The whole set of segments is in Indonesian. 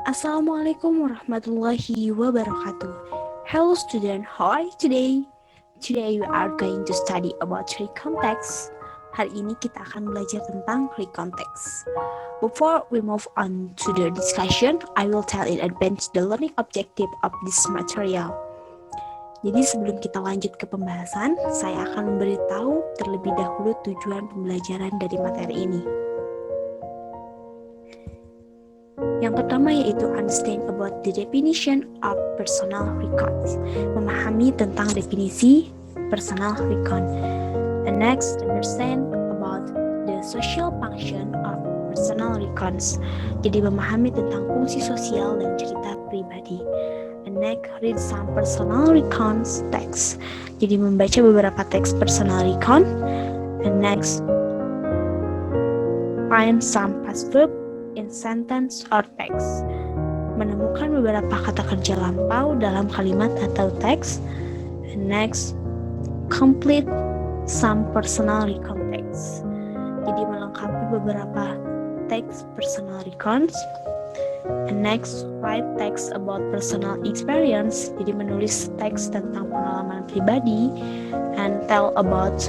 Assalamualaikum warahmatullahi wabarakatuh. Hello student, how are you today? Today we are going to study about recontext. Hari ini kita akan belajar tentang recontext. Before we move on to the discussion, I will tell in advance the learning objective of this material. Jadi sebelum kita lanjut ke pembahasan, saya akan memberitahu terlebih dahulu tujuan pembelajaran dari materi ini. Yang pertama yaitu understand about the definition of personal records, memahami tentang definisi personal record. And next, understand about the social function of personal records, jadi memahami tentang fungsi sosial dan cerita pribadi. And next, read some personal records text, jadi membaca beberapa teks personal record. And next, find some past verb in sentence or text, menemukan beberapa kata kerja lampau dalam kalimat atau teks. And next, complete some personal recon text, jadi melengkapi beberapa teks personal recons. And next, write text about personal experience, jadi menulis teks tentang pengalaman pribadi. And tell about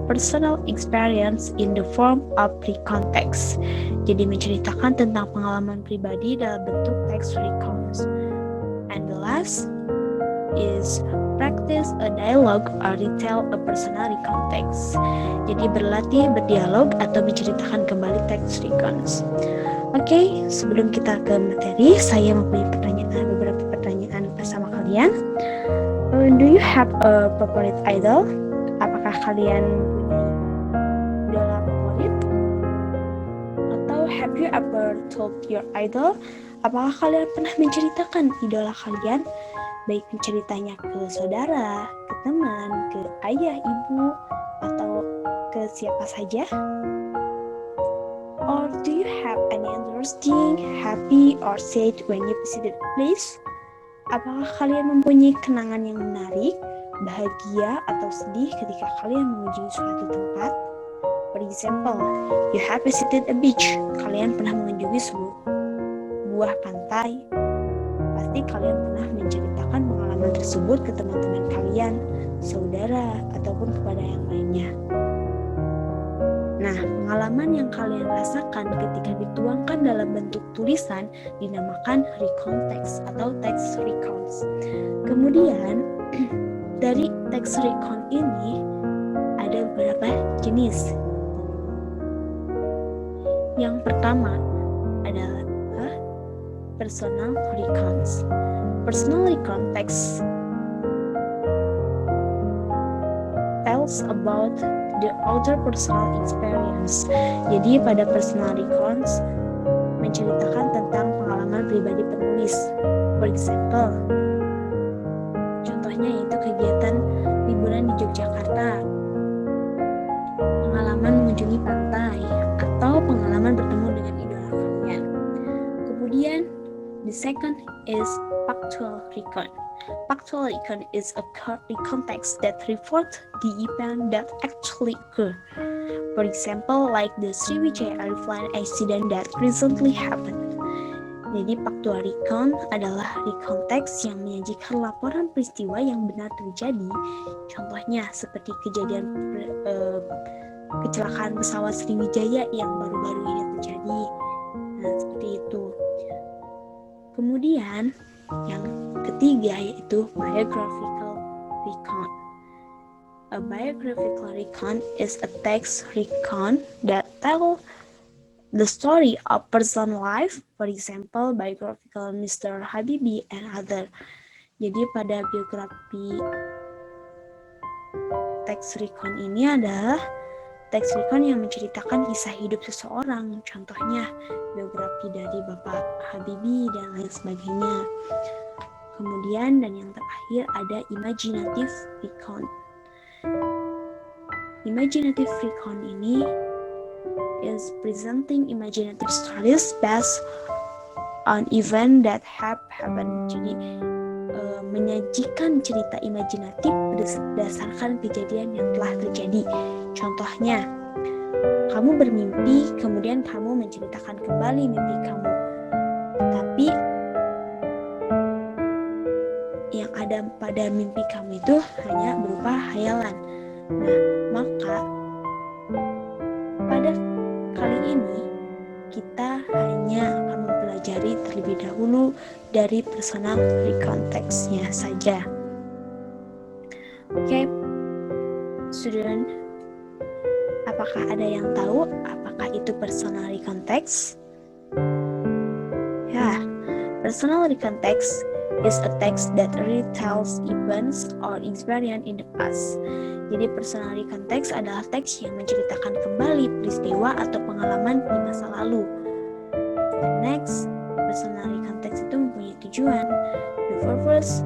personal experience in the form of recontext, jadi menceritakan tentang pengalaman pribadi dalam bentuk teks recounts. And the last is practice a dialogue or retell a personal recontext, jadi berlatih berdialog atau menceritakan kembali teks recounts. Oke, sebelum kita ke materi, saya mempunyai beberapa pertanyaan bersama kalian. Do you have a favorite idol? Apakah kalian punya idola favorit? Atau have you ever told your idol? Apakah kalian pernah menceritakan idola kalian? Baik menceritanya ke saudara, ke teman, ke ayah, ibu, atau ke siapa saja? Or do you have any interesting, happy, or sad when you visited a place? Apakah kalian mempunyai kenangan yang menarik, bahagia atau sedih ketika kalian mengunjungi suatu tempat? For example, you have visited a beach. Kalian pernah mengunjungi sebuah pantai. Pasti kalian pernah menceritakan pengalaman tersebut ke teman-teman kalian, saudara, ataupun kepada yang lainnya. Nah, pengalaman yang kalian rasakan ketika dituangkan dalam bentuk tulisan dinamakan recontext atau text recounts. Kemudian, dari text recount ini ada beberapa jenis. Yang pertama adalah personal recounts. Personal recount text tells about the author personal experience. Jadi pada personal recounts menceritakan tentang pengalaman pribadi penulis. For example, contohnya yaitu kegiatan liburan di Yogyakarta, pengalaman mengunjungi pantai, atau pengalaman bertemu dengan idola kalian. Kemudian, the second is factual recount. Factual recount is a context that refers the event that actually occurred. For example, like the Sriwijaya airplane accident that recently happened. Jadi factual recount adalah recontext yang menyajikan laporan peristiwa yang benar terjadi. Contohnya seperti kejadian kecelakaan pesawat Sriwijaya yang baru-baru ini terjadi. Nah, seperti itu. Kemudian yang ketiga yaitu biographical recount. A biographical recount is a text recount that tells the story of person's life, for example, biographical Mr. Habibie and other. Jadi pada biografi text recount ini adalah text recount yang menceritakan kisah hidup seseorang, contohnya biografi dari Bapak Habibie dan lain sebagainya. Kemudian dan yang terakhir ada imaginative recount. Imaginative recount ini is presenting imaginative stories based on event that have happened. Jadi menyajikan cerita imajinatif berdasarkan kejadian yang telah terjadi. Contohnya, kamu bermimpi, kemudian kamu menceritakan kembali mimpi kamu. Tapi pada mimpi kamu itu hanya berupa hayalan. Nah, maka pada kali ini kita hanya akan mempelajari terlebih dahulu dari personality context-nya saja. Oke, student, apakah ada yang tahu apakah itu personality context? Ya, personality context is a text that retells events or experience in the past. Jadi personality context adalah teks yang menceritakan kembali peristiwa atau pengalaman di masa lalu. And next, personality context itu mempunyai tujuan. The purpose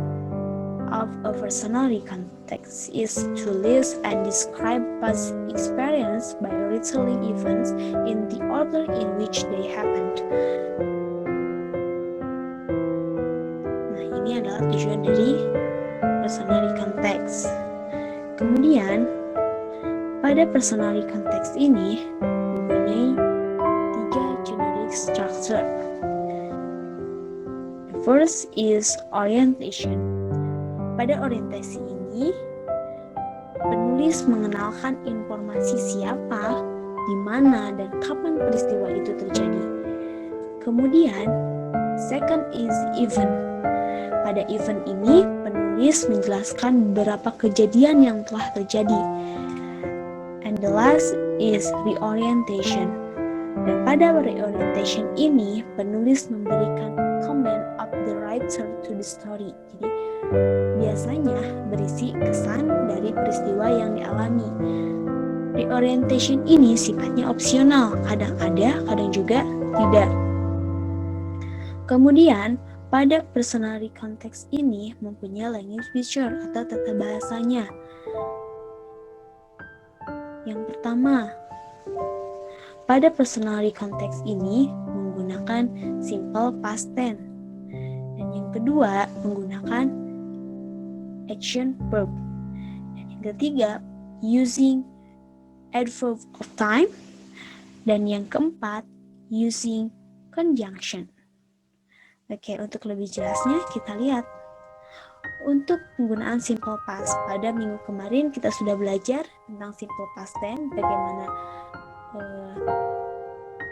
of a personality context is to list and describe past experience by retelling events in the order in which they happened. Nah, ini adalah tujuan dari personality context. Kemudian, pada personality context ini mempunyai 3 generic structure. The first is orientation. Pada orientasi ini, penulis mengenalkan informasi siapa, di mana, dan kapan peristiwa itu terjadi. Kemudian, second is event. Pada event ini, penulis menjelaskan beberapa kejadian yang telah terjadi. And the last is reorientation. Dan pada reorientation ini, penulis memberikan comment of the writer to the story. Jadi, biasanya berisi kesan dari peristiwa yang dialami. Reorientation ini sifatnya opsional, kadang ada, kadang juga tidak. Kemudian, pada personality context ini mempunyai language feature atau tata bahasanya. Yang pertama, pada personality context ini menggunakan simple past tense. Dan yang kedua, menggunakan action verb. Dan yang ketiga, using adverb of time. Dan yang keempat, using conjunction. Oke, untuk lebih jelasnya kita lihat. Untuk penggunaan simple past, pada minggu kemarin kita sudah belajar tentang simple past tense, bagaimana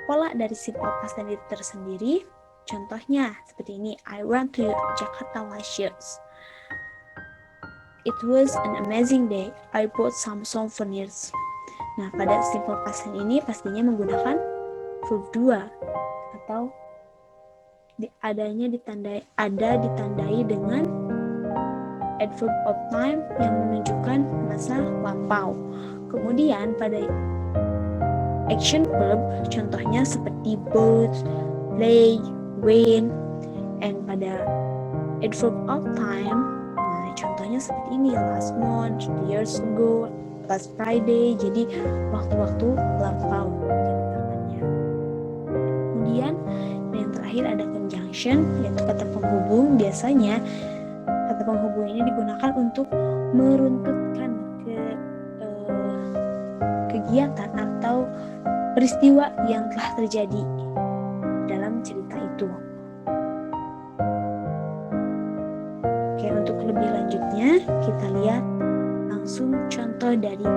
pola dari simple past tense itu tersendiri. Contohnya seperti ini, I went to Jakarta last year. It was an amazing day. I bought some souvenirs. Nah, pada simple past tense ini pastinya menggunakan verb 2 atau ditandai dengan adverb of time yang menunjukkan masa lampau. Kemudian pada action verb contohnya seperti bought, play, win, and pada adverb of time, nah contohnya seperti ini, last month, years ago, last Friday, jadi waktu-waktu lampau ceritakannya. Kemudian yang terakhir ada conjunction, yaitu kata penghubung. Biasanya kata penghubung ini digunakan untuk meruntutkan kegiatan atau peristiwa yang telah terjadi dalam cerita itu. Oke, untuk lebih lanjutnya kita lihat langsung contoh dari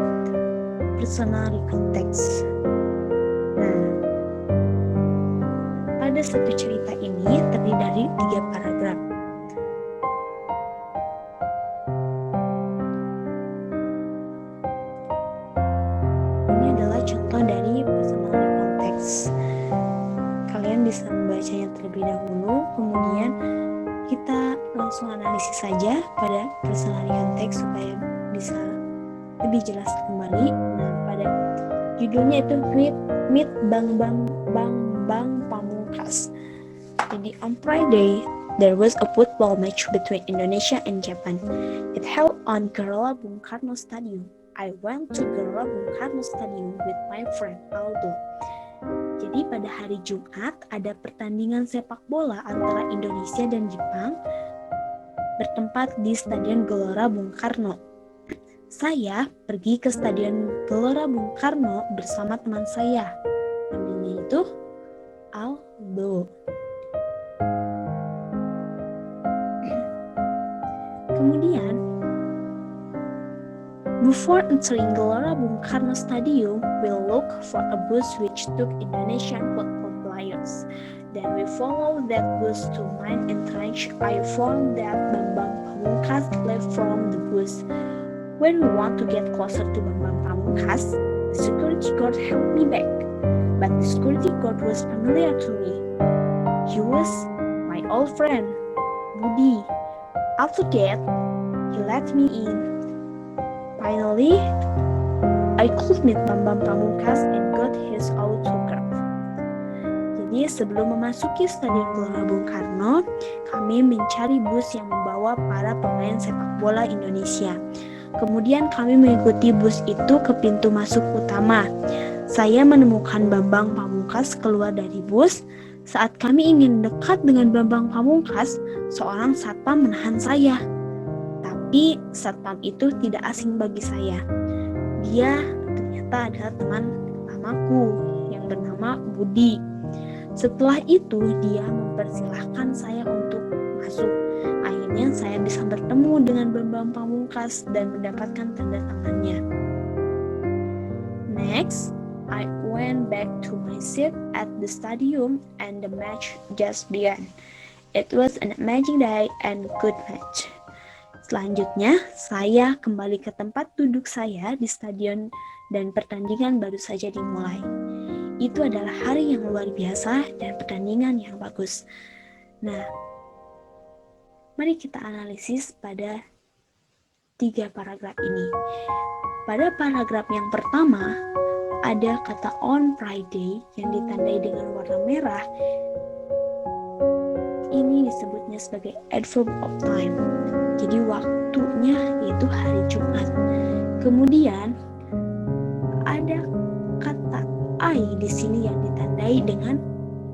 personality context. Nah, pada satu cerita ini terdiri dari 3 paragraf. Ini adalah contoh dari personality context. Kalian bisa membacanya terlebih dahulu, kemudian kita langsung analisis saja pada personality context supaya bisa lebih jelas kembali. Nah, pada judulnya itu Meet Bang Pamungkas. Jadi on Friday there was a football match between Indonesia and Japan. It held on Gelora Bung Karno Stadium. I went to Gelora Bung Karno Stadium with my friend Aldo. Jadi pada hari Jumat ada pertandingan sepak bola antara Indonesia dan Jepang bertempat di Stadion Gelora Bung Karno. Saya pergi ke Stadion Gelora Bung Karno bersama teman saya. Namanya itu Aldo. Kemudian Before entering Gelora Bung Karno Stadium, we look for a bus which took Indonesian football players. Then we follow that bus to main entrance. I found that Bambang Pamungkas left from the bus. When we want to get closer to Bambang Pamungkas, the security guard held me back. But the security guard was familiar to me. He was my old friend, Budi. After that, he let me in. Finally, I could meet Bambang Pamungkas and got his autograph. Jadi sebelum memasuki Stadion Gelora Bung Karno, kami mencari bus yang membawa para pemain sepak bola Indonesia. Kemudian kami mengikuti bus itu ke pintu masuk utama. Saya menemukan Bambang Pamungkas keluar dari bus. Saat kami ingin dekat dengan Bambang Pamungkas, seorang satpam menahan saya. Tapi satpam itu tidak asing bagi saya. Dia ternyata adalah teman lamaku yang bernama Budi. Setelah itu dia mempersilahkan saya untuk masuk. Akhirnya saya bisa bertemu dengan Bambang Pamungkas dan mendapatkan tanda tangannya. Next, I went back to my seat at the stadium and the match just began. It was an amazing day and good match. Selanjutnya, saya kembali ke tempat duduk saya di stadion dan pertandingan baru saja dimulai. Itu adalah hari yang luar biasa dan pertandingan yang bagus. Nah, mari kita analisis pada 3 paragraf ini. Pada paragraf yang pertama, ada kata on Friday yang ditandai dengan warna merah. Ini disebutnya sebagai adverb of time. Jadi waktunya yaitu hari Jumat. Kemudian ada kata I di sini yang ditandai dengan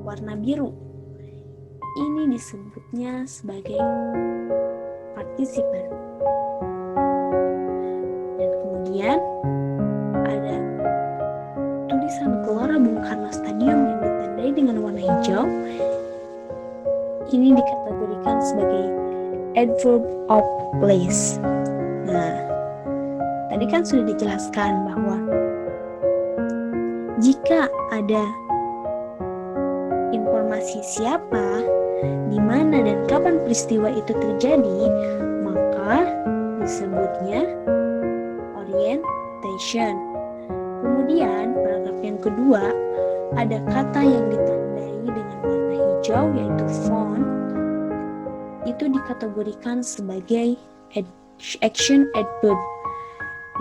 warna biru. Ini disebutnya sebagai partisipan. Dan kemudian ada tulisan Gelora Bung Karno Stadium yang ditandai dengan warna hijau. Ini dikategorikan sebagai adverb of place. Nah, tadi kan sudah dijelaskan bahwa jika ada informasi siapa, di mana dan kapan peristiwa itu terjadi, maka disebutnya orientation. Kemudian paragraf yang kedua ada kata yang ditandai dengan warna hijau yaitu font. Itu dikategorikan sebagai action adverb.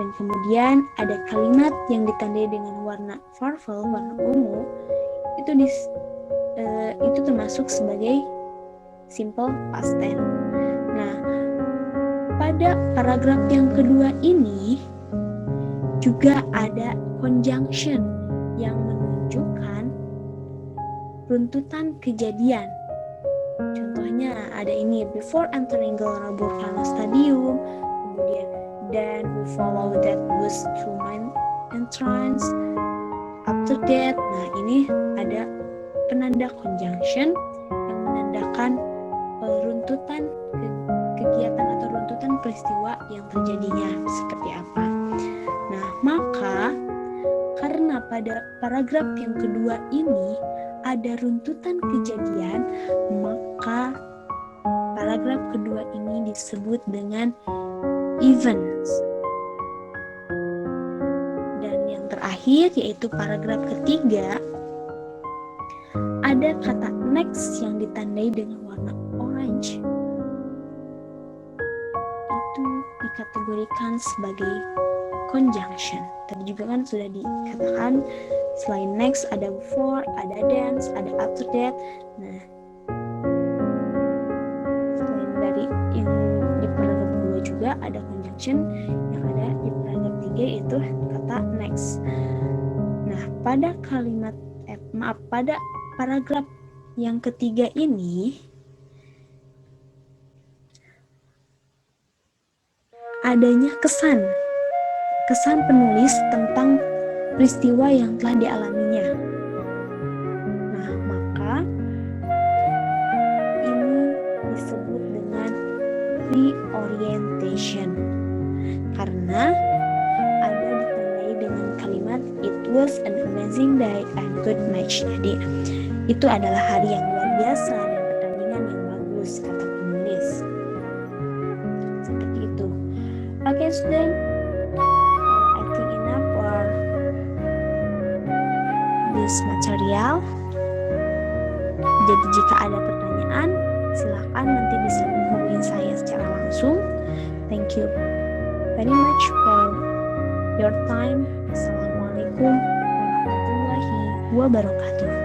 Dan kemudian ada kalimat yang ditandai dengan warna purple, warna ungu, itu termasuk sebagai simple past tense. Nah, pada paragraf yang kedua ini juga ada conjunction yang menunjukkan runtutan kejadian. Contohnya ada ini, before entering Gelora Bung Karno Stadium, kemudian then we follow that bus to main entrance. After that, nah ini ada penanda conjunction yang menandakan runtutan kegiatan atau runtutan peristiwa yang terjadinya seperti apa. Nah, maka karena pada paragraf yang kedua ini ada runtutan kejadian, maka paragraf kedua ini disebut dengan events. Dan yang terakhir yaitu paragraf ketiga, ada kata next yang ditandai dengan warna orange. Itu dikategorikan sebagai conjunction. Tadi juga kan sudah dikatakan selain next ada before, ada dance, ada after that. Nah, selain dari yang di paragraf 2 juga ada conjunction yang ada di paragraf 3 yaitu kata next. Nah, pada pada paragraf yang ketiga ini adanya kesan penulis tentang peristiwa yang telah dialaminya. Nah, maka ini disebut dengan reorientation. Karena was an amazing day and good match. Jadi itu adalah hari yang luar biasa dan pertandingan yang bagus, kata penulis. Seperti itu. Okay, student, I think enough for this material. Jadi jika ada pertanyaan, silakan nanti bisa menghubungi saya secara langsung. Thank you very much for your time. Assalamualaikum warahmatullahi wabarakatuh.